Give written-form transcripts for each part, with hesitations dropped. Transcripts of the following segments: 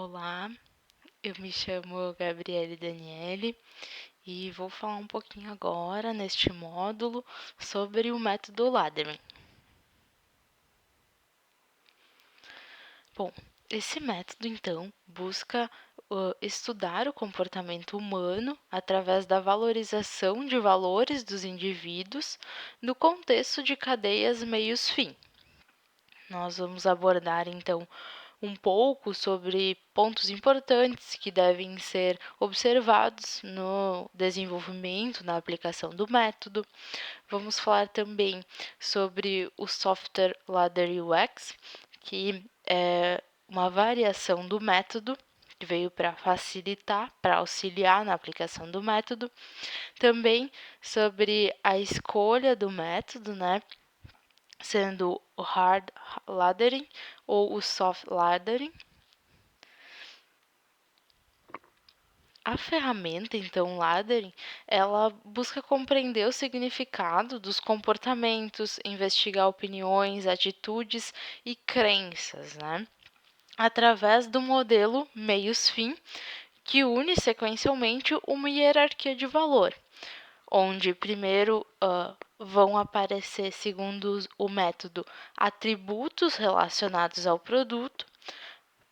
Olá, eu me chamo Gabriele Daniele e vou falar um pouquinho agora, neste módulo, sobre o método Laderman. Bom, esse método, então, busca estudar o comportamento humano através da valorização de valores dos indivíduos no contexto de cadeias meios-fim. Nós vamos abordar, então, um pouco sobre pontos importantes que devem ser observados no desenvolvimento, na aplicação do método. Vamos falar também sobre o software Ladder UX, que é uma variação do método, que veio para facilitar, para auxiliar na aplicação do método. Também sobre a escolha do método, né? Sendo o hard laddering ou o soft laddering. A ferramenta, então, Laddering, ela busca compreender o significado dos comportamentos, investigar opiniões, atitudes e crenças, né? Através do modelo meios-fim, que une sequencialmente uma hierarquia de valor, onde primeiro vão aparecer, segundo o método, atributos relacionados ao produto,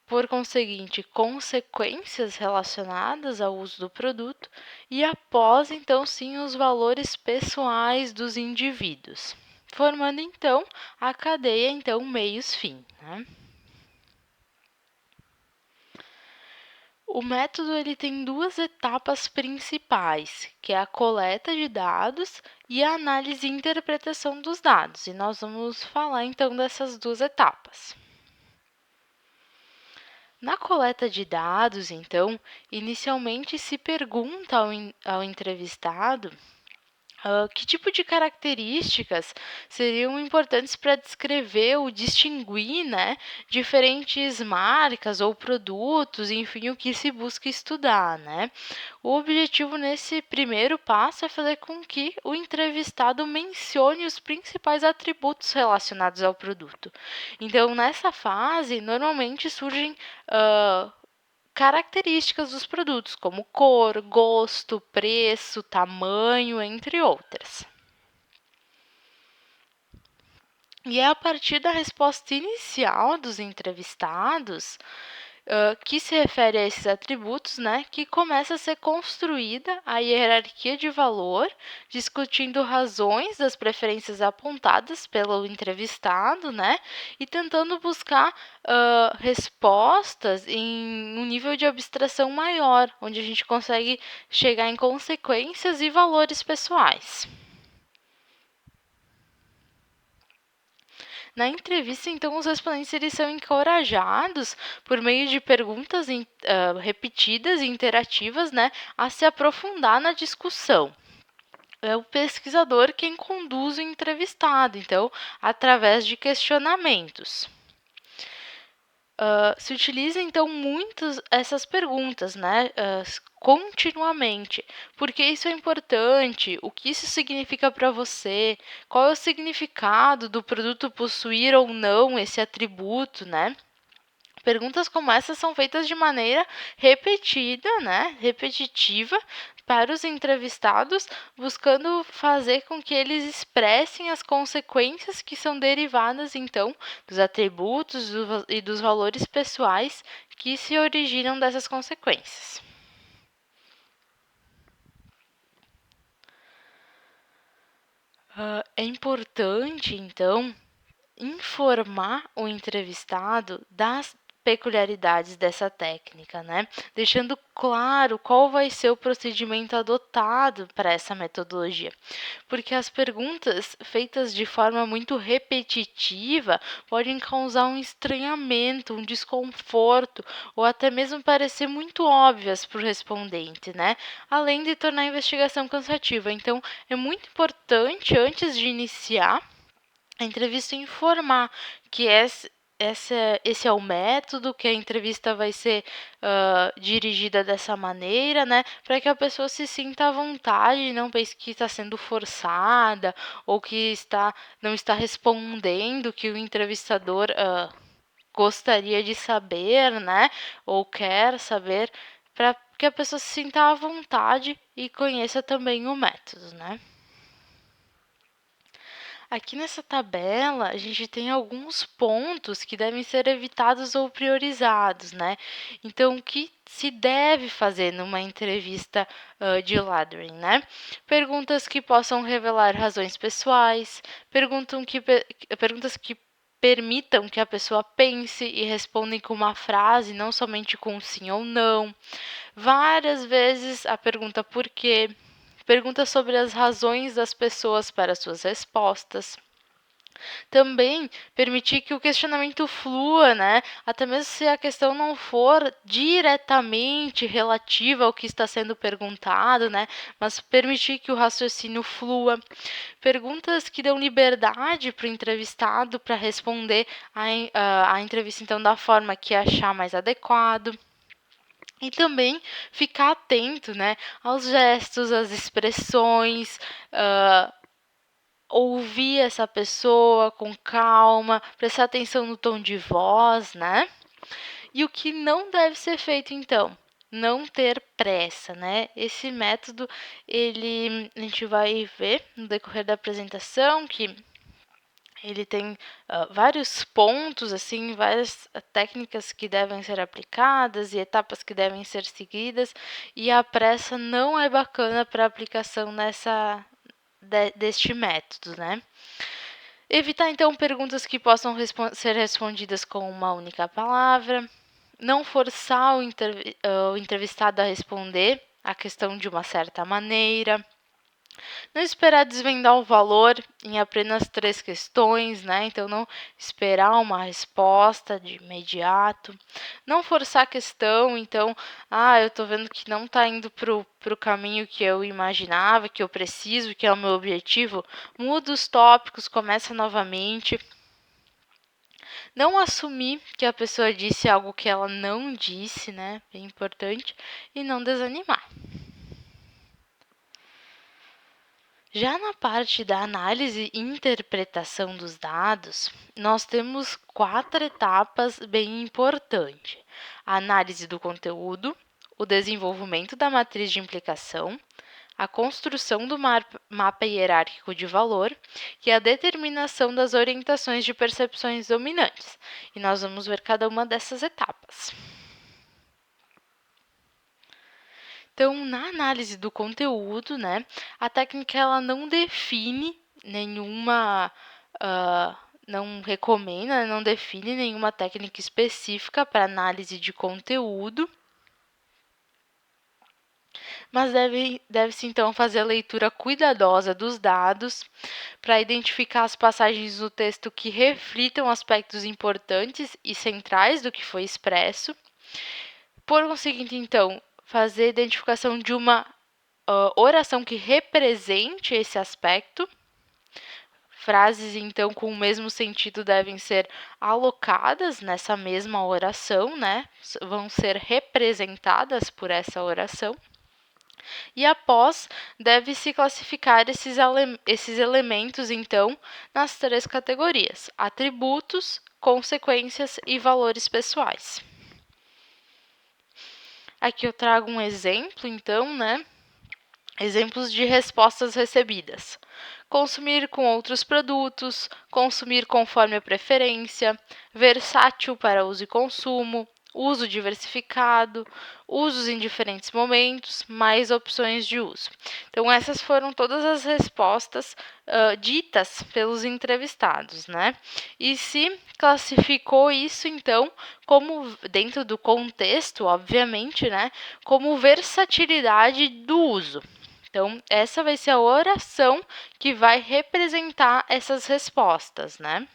por conseguinte, consequências relacionadas ao uso do produto e após, então, sim, os valores pessoais dos indivíduos, formando, então, a cadeia, então, meios-fim, né? O método ele tem duas etapas principais, que é a coleta de dados e a análise e interpretação dos dados. E nós vamos falar, então, dessas duas etapas. Na coleta de dados, então, inicialmente se pergunta ao entrevistado que tipo de características seriam importantes para descrever ou distinguir, né, diferentes marcas ou produtos, enfim, o que se busca estudar, né? O objetivo nesse primeiro passo é fazer com que o entrevistado mencione os principais atributos relacionados ao produto. Então, nessa fase, normalmente surgem características dos produtos, como cor, gosto, preço, tamanho, entre outras. E é a partir da resposta inicial dos entrevistados, que se refere a esses atributos, né, que começa a ser construída a hierarquia de valor, discutindo razões das preferências apontadas pelo entrevistado, né, e tentando buscar respostas em um nível de abstração maior, onde a gente consegue chegar em consequências e valores pessoais. Na entrevista, então, os respondentes eles são encorajados, por meio de perguntas repetidas e interativas, né, a se aprofundar na discussão. É o pesquisador quem conduz o entrevistado, então, através de questionamentos. Se utiliza, então, muitas essas perguntas, né, continuamente. Por que isso é importante? O que isso significa para você? Qual é o significado do produto possuir ou não esse atributo, né? Perguntas como essas são feitas de maneira repetida, né, repetitiva, para os entrevistados, buscando fazer com que eles expressem as consequências que são derivadas, então, dos atributos e dos valores pessoais que se originam dessas consequências. É importante, então, informar o entrevistado das peculiaridades dessa técnica, né? Deixando claro qual vai ser o procedimento adotado para essa metodologia. Porque as perguntas feitas de forma muito repetitiva podem causar um estranhamento, um desconforto, ou até mesmo parecer muito óbvias para o respondente, né? Além de tornar a investigação cansativa. Então, é muito importante, antes de iniciar a entrevista, informar que esse é o método, que a entrevista vai ser dirigida dessa maneira, né? Para que a pessoa se sinta à vontade e não pense que está sendo forçada ou que não está respondendo o que o entrevistador gostaria de saber, né, ou quer saber, para que a pessoa se sinta à vontade e conheça também o método, né? Aqui nessa tabela, a gente tem alguns pontos que devem ser evitados ou priorizados, né? Então, o que se deve fazer numa entrevista de laddering, né? Perguntas que possam revelar razões pessoais, perguntas que permitam que a pessoa pense e respondem com uma frase, não somente com sim ou não. Várias vezes a pergunta por quê, pergunta sobre as razões das pessoas para suas respostas. Também permitir que o questionamento flua, né? Até mesmo se a questão não for diretamente relativa ao que está sendo perguntado, né? Mas permitir que o raciocínio flua. Perguntas que dão liberdade para o entrevistado para responder a entrevista, então, da forma que achar mais adequado. E também ficar atento, né, aos gestos, às expressões, ouvir essa pessoa com calma, prestar atenção no tom de voz, né? E o que não deve ser feito, então? Não ter pressa, né? Esse método, a gente vai ver no decorrer da apresentação que ele tem vários pontos, assim, várias técnicas que devem ser aplicadas e etapas que devem ser seguidas, e a pressa não é bacana para a aplicação deste método, né? Evitar, então, perguntas que possam ser respondidas com uma única palavra. Não forçar o entrevistado a responder a questão de uma certa maneira. Não esperar desvendar o valor em apenas 3 questões, né? Então, não esperar uma resposta de imediato. Não forçar a questão, então, eu tô vendo que não tá indo pro caminho que eu imaginava, que eu preciso, que é o meu objetivo. Muda os tópicos, começa novamente. Não assumir que a pessoa disse algo que ela não disse, né? É importante. E não desanimar. Já na parte da análise e interpretação dos dados, nós temos 4 etapas bem importantes: a análise do conteúdo, o desenvolvimento da matriz de implicação, a construção do mapa hierárquico de valor e a determinação das orientações de percepções dominantes. E nós vamos ver cada uma dessas etapas. Então, na análise do conteúdo, né, a técnica ela não define nenhuma, não recomenda, não define nenhuma técnica específica para análise de conteúdo, mas deve-se então fazer a leitura cuidadosa dos dados para identificar as passagens do texto que reflitam aspectos importantes e centrais do que foi expresso. Por conseguinte, então, fazer a identificação de uma oração que represente esse aspecto. Frases, então, com o mesmo sentido devem ser alocadas nessa mesma oração, né? Vão ser representadas por essa oração. E após, deve-se classificar esses elementos, então, nas 3 categorias: atributos, consequências e valores pessoais. Aqui eu trago um exemplo, então, né? Exemplos de respostas recebidas: consumir com outros produtos, consumir conforme a preferência, versátil para uso e consumo, uso diversificado, usos em diferentes momentos, mais opções de uso. Então, essas foram todas as respostas ditas pelos entrevistados, né? E se classificou isso, então, como, dentro do contexto, obviamente, né? Como versatilidade do uso. Então, essa vai ser a oração que vai representar essas respostas, né?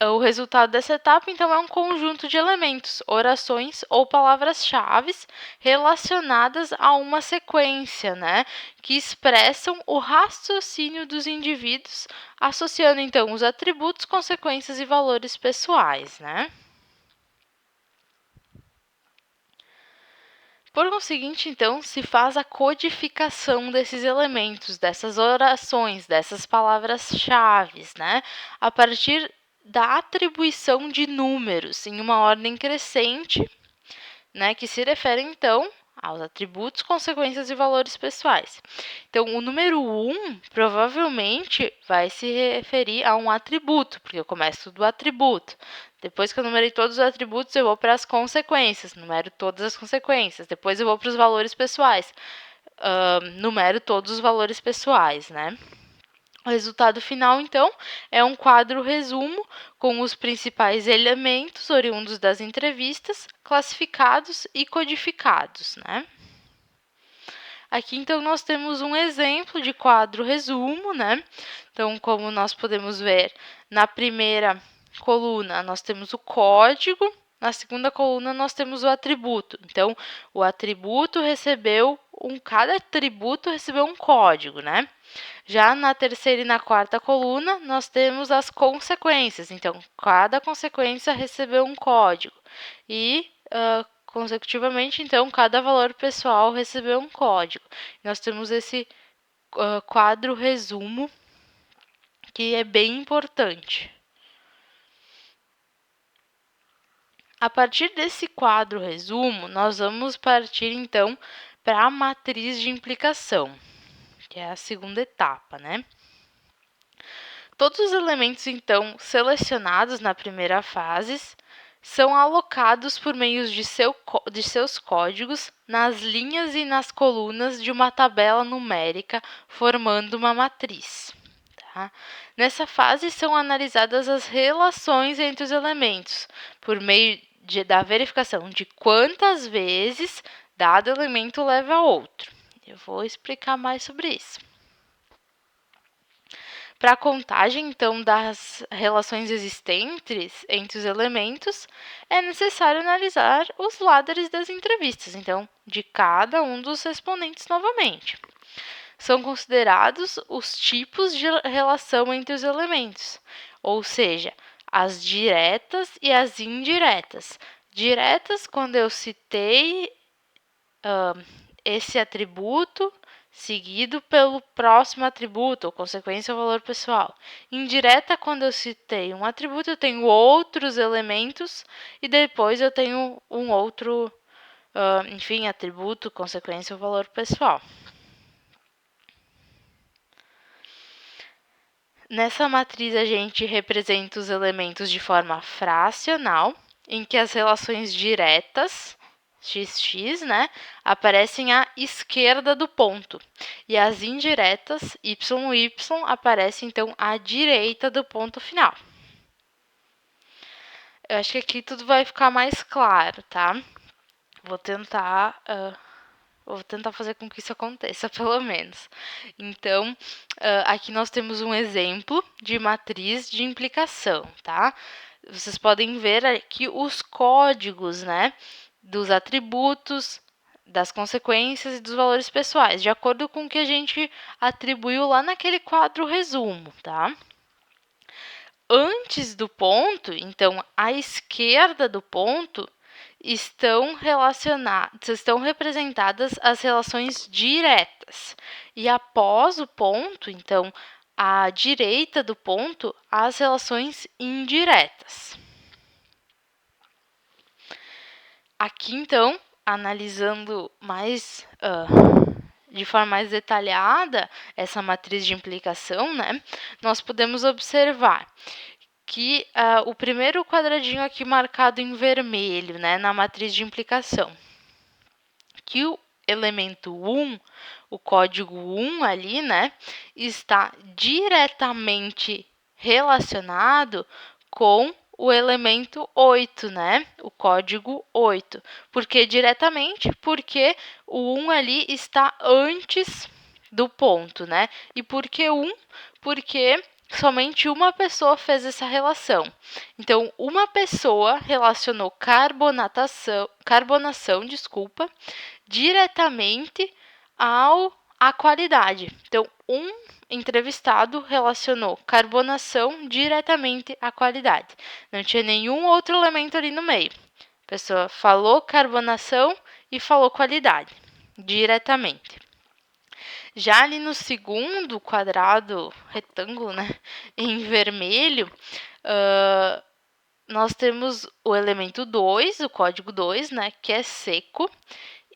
O resultado dessa etapa, então, é um conjunto de elementos, orações ou palavras-chave relacionadas a uma sequência, né? Que expressam o raciocínio dos indivíduos, associando, então, os atributos, consequências e valores pessoais, né? Por conseguinte, então, se faz a codificação desses elementos, dessas orações, dessas palavras-chave, né? A partir da atribuição de números em uma ordem crescente, né, que se refere, então, aos atributos, consequências e valores pessoais. Então, o número 1 provavelmente vai se referir a um atributo, porque eu começo do atributo. Depois que eu numerei todos os atributos, eu vou para as consequências, numero todas as consequências. Depois eu vou para os valores pessoais, numero todos os valores pessoais, né? O resultado final, então, é um quadro resumo com os principais elementos oriundos das entrevistas, classificados e codificados, né? Aqui, então, nós temos um exemplo de quadro resumo, né? Então, como nós podemos ver, na primeira coluna nós temos o código, na segunda coluna nós temos o atributo. Então, o atributo cada atributo recebeu um código, né? Já na terceira e na quarta coluna, nós temos as consequências. Então, cada consequência recebeu um código. E, consecutivamente, então, cada valor pessoal recebeu um código. Nós temos esse quadro resumo, que é bem importante. A partir desse quadro resumo, nós vamos partir, então, para a matriz de implicação, que é a segunda etapa, né? Todos os elementos, então, selecionados na primeira fase são alocados por meio de seus códigos nas linhas e nas colunas de uma tabela numérica, formando uma matriz. Tá? Nessa fase, são analisadas as relações entre os elementos, por meio da verificação de quantas vezes dado elemento leva a outro. Eu vou explicar mais sobre isso. Para a contagem, então, das relações existentes entre os elementos, é necessário analisar os ladderes das entrevistas, então, de cada um dos respondentes novamente. São considerados os tipos de relação entre os elementos, ou seja, as diretas e as indiretas. Diretas, quando eu citei esse atributo seguido pelo próximo atributo, ou consequência ou valor pessoal. Indireta, quando eu citei um atributo, eu tenho outros elementos e depois eu tenho um outro, atributo, consequência ou valor pessoal. Nessa matriz, a gente representa os elementos de forma fracional, em que as relações diretas, x, né, aparecem à esquerda do ponto, e as indiretas, y, aparecem, então, à direita do ponto final. Eu acho que aqui tudo vai ficar mais claro, tá? Vou tentar fazer com que isso aconteça, pelo menos. Então, aqui nós temos um exemplo de matriz de implicação, tá? Vocês podem ver aqui os códigos, né, dos atributos, das consequências e dos valores pessoais, de acordo com o que a gente atribuiu lá naquele quadro resumo, tá? Antes do ponto, então, à esquerda do ponto, estão representadas as relações diretas. E após o ponto, então, à direita do ponto, as relações indiretas. Aqui, então, analisando de forma mais detalhada essa matriz de implicação, né, nós podemos observar que o primeiro quadradinho aqui marcado em vermelho, né, na matriz de implicação, que o elemento 1, o código 1 ali, né, está diretamente relacionado com o elemento 8, né, o código 8. Por que diretamente? Porque o 1 ali está antes do ponto, né? E por que 1? Porque somente uma pessoa fez essa relação. Então, uma pessoa relacionou carbonação, diretamente à qualidade. Então, um entrevistado relacionou carbonação diretamente à qualidade. Não tinha nenhum outro elemento ali no meio. A pessoa falou carbonação e falou qualidade, diretamente. Já ali no segundo quadrado, retângulo, né, em vermelho, nós temos o elemento 2, o código 2, né, que é seco,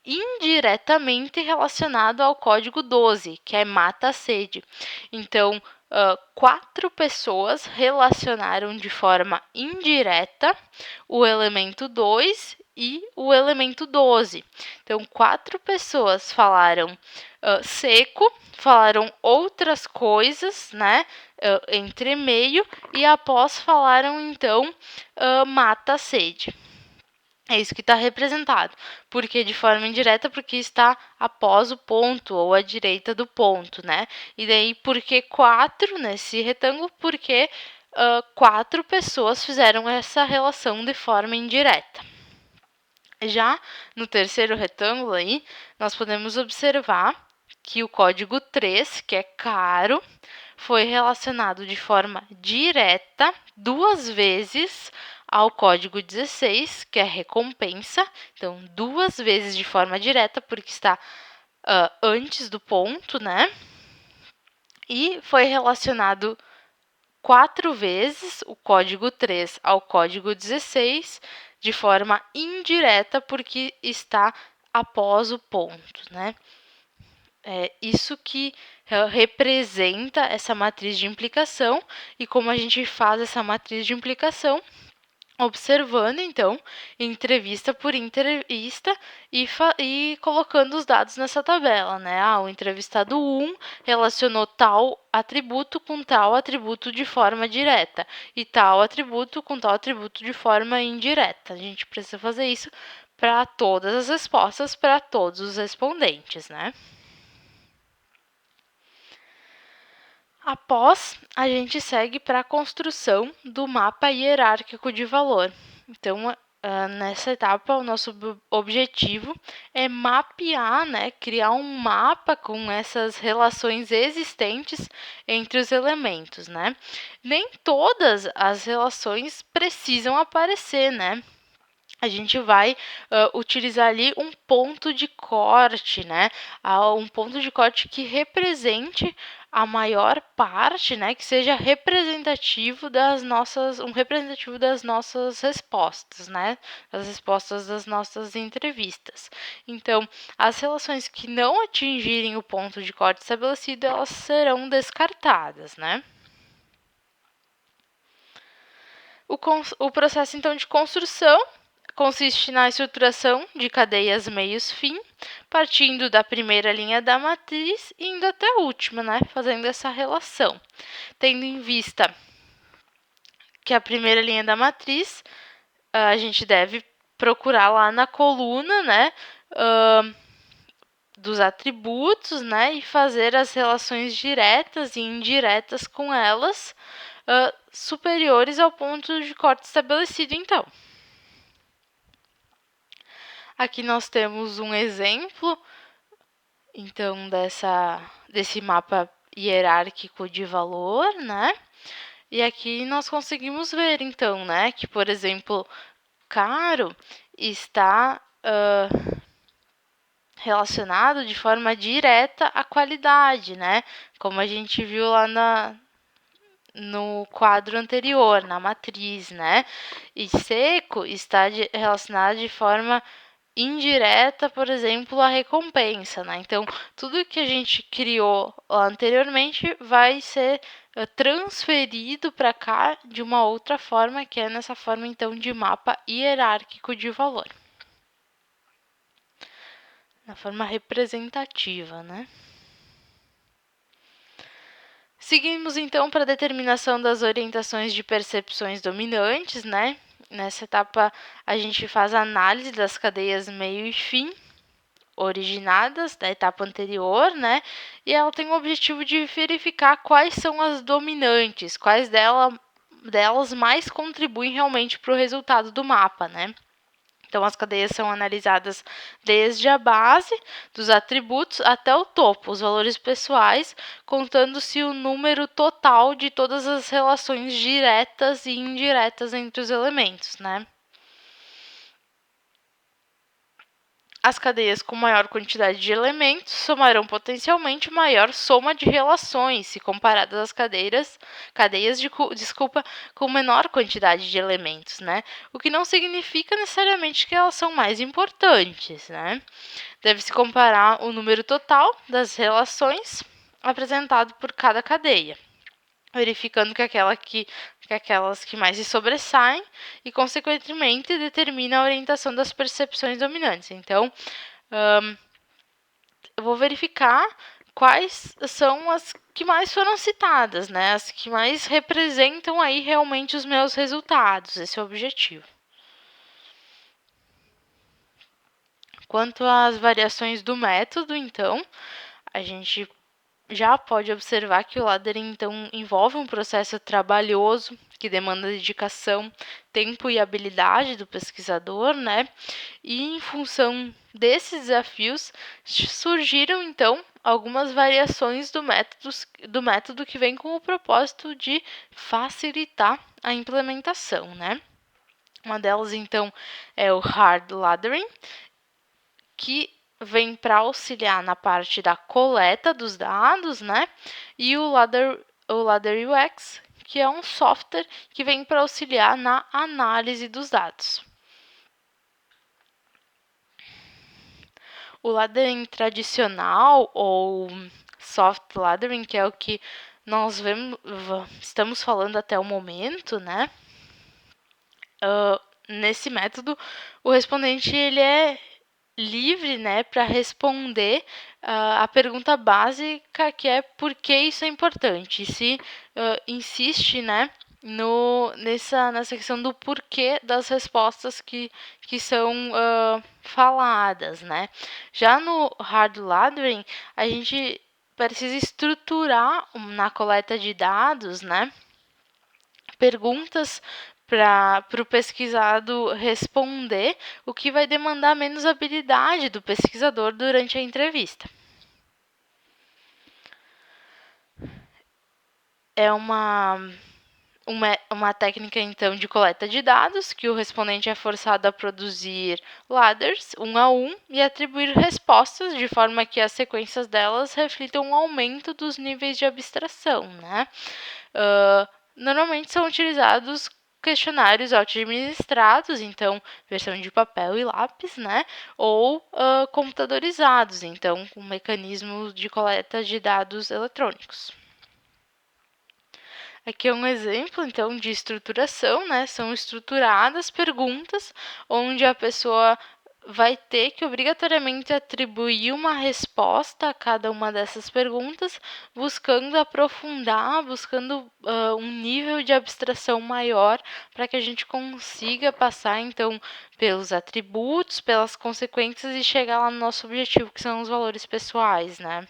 indiretamente relacionado ao código 12, que é mata a sede. Então, 4 pessoas relacionaram de forma indireta o elemento 2 e o elemento 12. Então, 4 pessoas falaram seco, falaram outras coisas, né, entre meio, e após falaram, então, mata a sede. É isso que está representado. Porque de forma indireta, porque está após o ponto ou à direita do ponto, né? E daí, por que 4 nesse retângulo? Porque 4 pessoas fizeram essa relação de forma indireta. Já no terceiro retângulo aí, nós podemos observar que o código 3, que é caro, foi relacionado de forma direta 2 vezes ao código 16, que é recompensa. Então, 2 vezes de forma direta, porque está antes do ponto, né? E foi relacionado 4 vezes o código 3 ao código 16 de forma indireta, porque está após o ponto, né? É isso que representa essa matriz de implicação. E como a gente faz essa matriz de implicação? Observando, então, entrevista por entrevista e colocando os dados nessa tabela, né? O entrevistado 1 relacionou tal atributo com tal atributo de forma direta e tal atributo com tal atributo de forma indireta. A gente precisa fazer isso para todas as respostas, para todos os respondentes, né? Após, a gente segue para a construção do mapa hierárquico de valor. Então, nessa etapa, o nosso objetivo é mapear, né, criar um mapa com essas relações existentes entre os elementos, né? Nem todas as relações precisam aparecer, né? A gente vai utilizar ali um ponto de corte, né? Um ponto de corte que represente a maior parte, né? Que seja representativo representativo das nossas respostas, né? Das respostas das nossas entrevistas. Então, as relações que não atingirem o ponto de corte estabelecido, elas serão descartadas, né? O processo, então, de construção consiste na estruturação de cadeias meios-fim, partindo da primeira linha da matriz e indo até a última, né? Fazendo essa relação. Tendo em vista que a primeira linha da matriz, a gente deve procurar lá na coluna, né? Dos atributos, né? E fazer as relações diretas e indiretas com elas superiores ao ponto de corte estabelecido, então. Aqui nós temos um exemplo, então, desse mapa hierárquico de valor, né? E aqui nós conseguimos ver, então, né, que, por exemplo, caro está relacionado de forma direta à qualidade, né? Como a gente viu lá no quadro anterior, na matriz, né? E seco está relacionado de forma indireta, por exemplo, a recompensa, né? Então, tudo que a gente criou lá anteriormente vai ser transferido para cá de uma outra forma, que é nessa forma, então, de mapa hierárquico de valor. Na forma representativa, né? Seguimos, então, para a determinação das orientações de percepções dominantes, né? Nessa etapa, a gente faz a análise das cadeias meio e fim, originadas da etapa anterior, né? E ela tem o objetivo de verificar quais são as dominantes, quais delas mais contribuem realmente para o resultado do mapa, né? Então, as cadeias são analisadas desde a base dos atributos até o topo, os valores pessoais, contando-se o número total de todas as relações diretas e indiretas entre os elementos, né? As cadeias com maior quantidade de elementos somarão potencialmente maior soma de relações, se comparadas às cadeias com menor quantidade de elementos, né? O que não significa necessariamente que elas são mais importantes, né? Deve-se comparar o número total das relações apresentado por cada cadeia, verificando que aquelas que mais se sobressaem e, consequentemente, determina a orientação das percepções dominantes. Então, eu vou verificar quais são as que mais foram citadas, né? As que mais representam aí realmente os meus resultados. Esse é o objetivo. Quanto às variações do método, então, a gente já pode observar que o laddering, então, envolve um processo trabalhoso que demanda dedicação, tempo e habilidade do pesquisador, né? E em função desses desafios, surgiram, então, algumas variações do método que vem com o propósito de facilitar a implementação, né? Uma delas, então, é o hard laddering, que vem para auxiliar na parte da coleta dos dados, né? E o Ladder UX, que é um software que vem para auxiliar na análise dos dados. O laddering tradicional ou soft laddering, que é o que nós estamos falando até o momento, né? Nesse método, o respondente ele é livre, né, para responder a pergunta básica, que é por que isso é importante. Se insiste, né, nessa questão do porquê das respostas que são faladas, né. Já no hard laddering, a gente precisa estruturar na coleta de dados, né, perguntas para o pesquisado responder, o que vai demandar menos habilidade do pesquisador durante a entrevista. É uma técnica, então, de coleta de dados, que o respondente é forçado a produzir ladders, um a um, e atribuir respostas, de forma que as sequências delas reflitam um aumento dos níveis de abstração, né? Normalmente são utilizados questionários auto-administrados, então versão de papel e lápis, né? Ou computadorizados, então com mecanismos de coleta de dados eletrônicos. Aqui é um exemplo, então, de estruturação, né? São estruturadas perguntas onde a pessoa vai ter que obrigatoriamente atribuir uma resposta a cada uma dessas perguntas, buscando aprofundar, buscando um nível de abstração maior para que a gente consiga passar, então, pelos atributos, pelas consequências e chegar lá no nosso objetivo, que são os valores pessoais, né?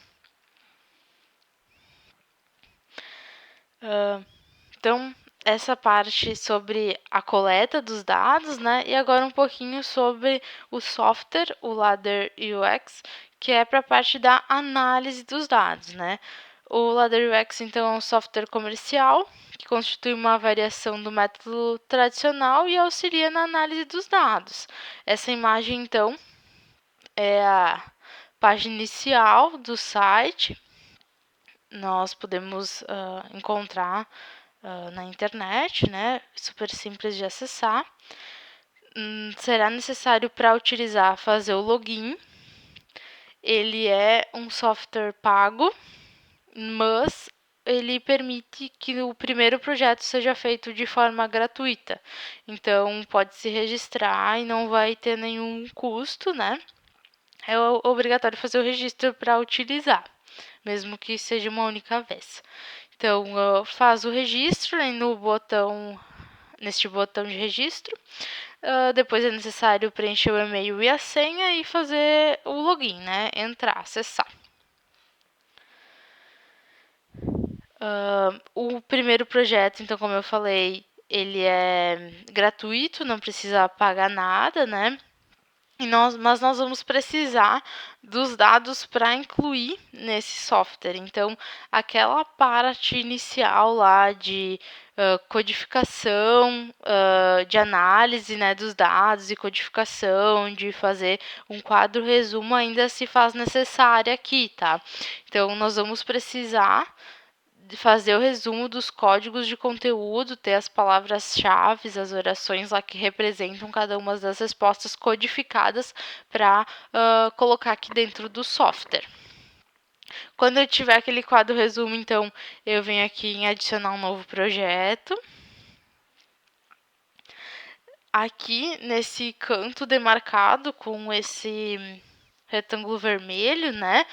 Então, essa parte sobre a coleta dos dados, né? E agora um pouquinho sobre o software, o Ladder UX, que é para a parte da análise dos dados, né? O Ladder UX, então, é um software comercial que constitui uma variação do método tradicional e auxilia na análise dos dados. Essa imagem, então, é a página inicial do site. Nós podemos encontrar na internet, né? Super simples de acessar. Será necessário para utilizar fazer o login. Ele é um software pago, mas ele permite que o primeiro projeto seja feito de forma gratuita. Então, pode se registrar e não vai ter nenhum custo, né? É obrigatório fazer o registro para utilizar, mesmo que seja uma única vez. Então, faz o registro neste botão de registro. Depois é necessário preencher o e-mail e a senha e fazer o login, né? Entrar, acessar. O primeiro projeto, então, como eu falei, ele é gratuito, não precisa pagar nada, né? Mas nós vamos precisar dos dados para incluir nesse software. Então, aquela parte inicial lá de codificação de análise, né, dos dados e codificação, de fazer um quadro resumo ainda se faz necessária aqui, tá? Então, nós vamos precisar de fazer o resumo dos códigos de conteúdo, ter as palavras-chave, as orações lá que representam cada uma das respostas codificadas para colocar aqui dentro do software. Quando eu tiver aquele quadro resumo, então, eu venho aqui em adicionar um novo projeto. Aqui, nesse canto demarcado com esse retângulo vermelho, né?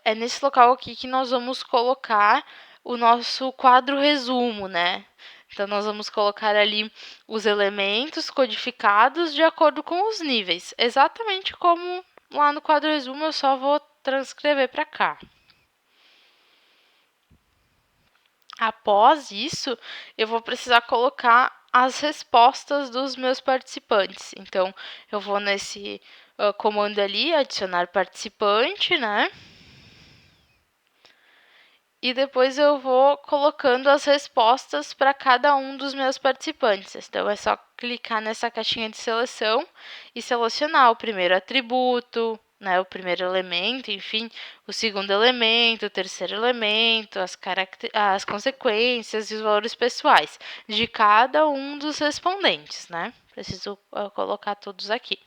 É nesse local aqui que nós vamos colocar o nosso quadro resumo, né? Então, nós vamos colocar ali os elementos codificados de acordo com os níveis. Exatamente como lá no quadro resumo, eu só vou transcrever para cá. Após isso, eu vou precisar colocar as respostas dos meus participantes. Então, eu vou nesse comando ali, adicionar participante, né? E depois eu vou colocando as respostas para cada um dos meus participantes. Então, é só clicar nessa caixinha de seleção e selecionar o primeiro atributo, né, o primeiro elemento, enfim, o segundo elemento, o terceiro elemento, as consequências e os valores pessoais de cada um dos respondentes, né? Preciso colocar todos aqui.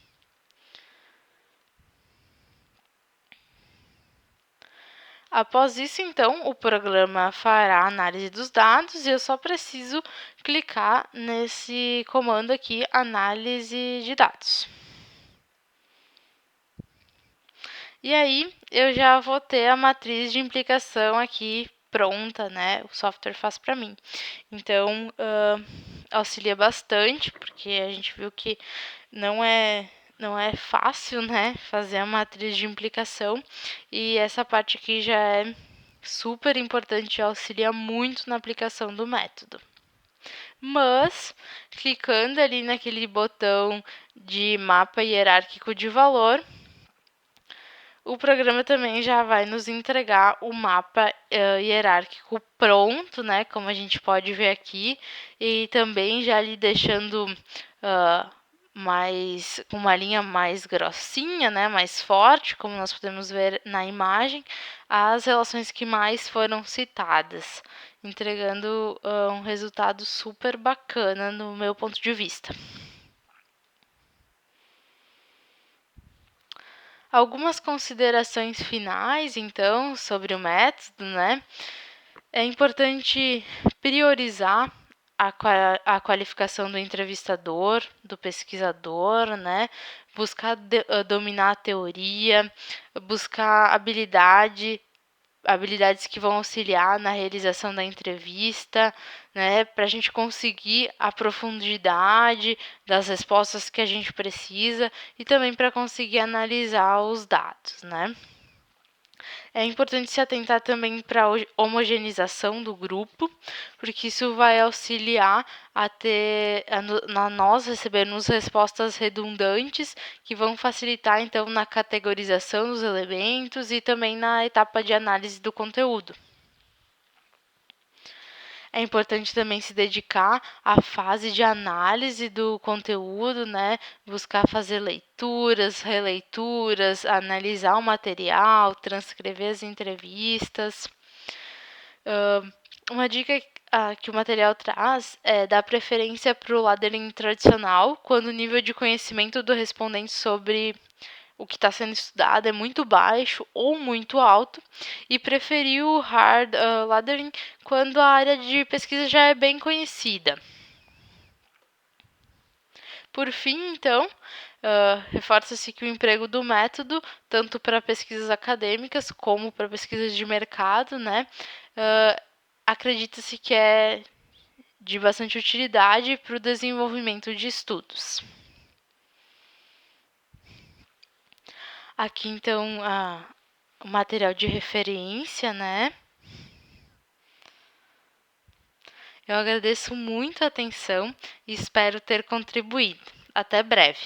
Após isso, então, o programa fará a análise dos dados e eu só preciso clicar nesse comando aqui, análise de dados. E aí, eu já vou ter a matriz de implicação aqui pronta, né? O software faz para mim. Então, auxilia bastante, porque a gente viu que não é fácil, né, fazer a matriz de implicação, e essa parte aqui já é super importante e auxilia muito na aplicação do método. Mas, clicando ali naquele botão de mapa hierárquico de valor, o programa também já vai nos entregar o mapa hierárquico pronto, né? Como a gente pode ver aqui, e também já ali deixando com uma linha mais grossinha, né? Mais forte, como nós podemos ver na imagem, as relações que mais foram citadas, entregando um resultado super bacana no meu ponto de vista. Algumas considerações finais, então, sobre o método, né? É importante priorizar a qualificação do entrevistador, do pesquisador, né? Buscar dominar a teoria, buscar habilidades que vão auxiliar na realização da entrevista, né, para a gente conseguir a profundidade das respostas que a gente precisa e também para conseguir analisar os dados, né. É importante se atentar também para a homogeneização do grupo, porque isso vai auxiliar a nós recebermos respostas redundantes, que vão facilitar, então, na categorização dos elementos e também na etapa de análise do conteúdo. É importante também se dedicar à fase de análise do conteúdo, né? Buscar fazer leituras, releituras, analisar o material, transcrever as entrevistas. Uma dica que o material traz é dar preferência para o ladering tradicional, quando o nível de conhecimento do respondente sobre o que está sendo estudado é muito baixo ou muito alto, e preferir o hard ladering quando a área de pesquisa já é bem conhecida. Por fim, então, reforça-se que o emprego do método, tanto para pesquisas acadêmicas como para pesquisas de mercado, né, acredita-se que é de bastante utilidade para o desenvolvimento de estudos. Aqui, então, o material de referência, né? Eu agradeço muito a atenção e espero ter contribuído. Até breve!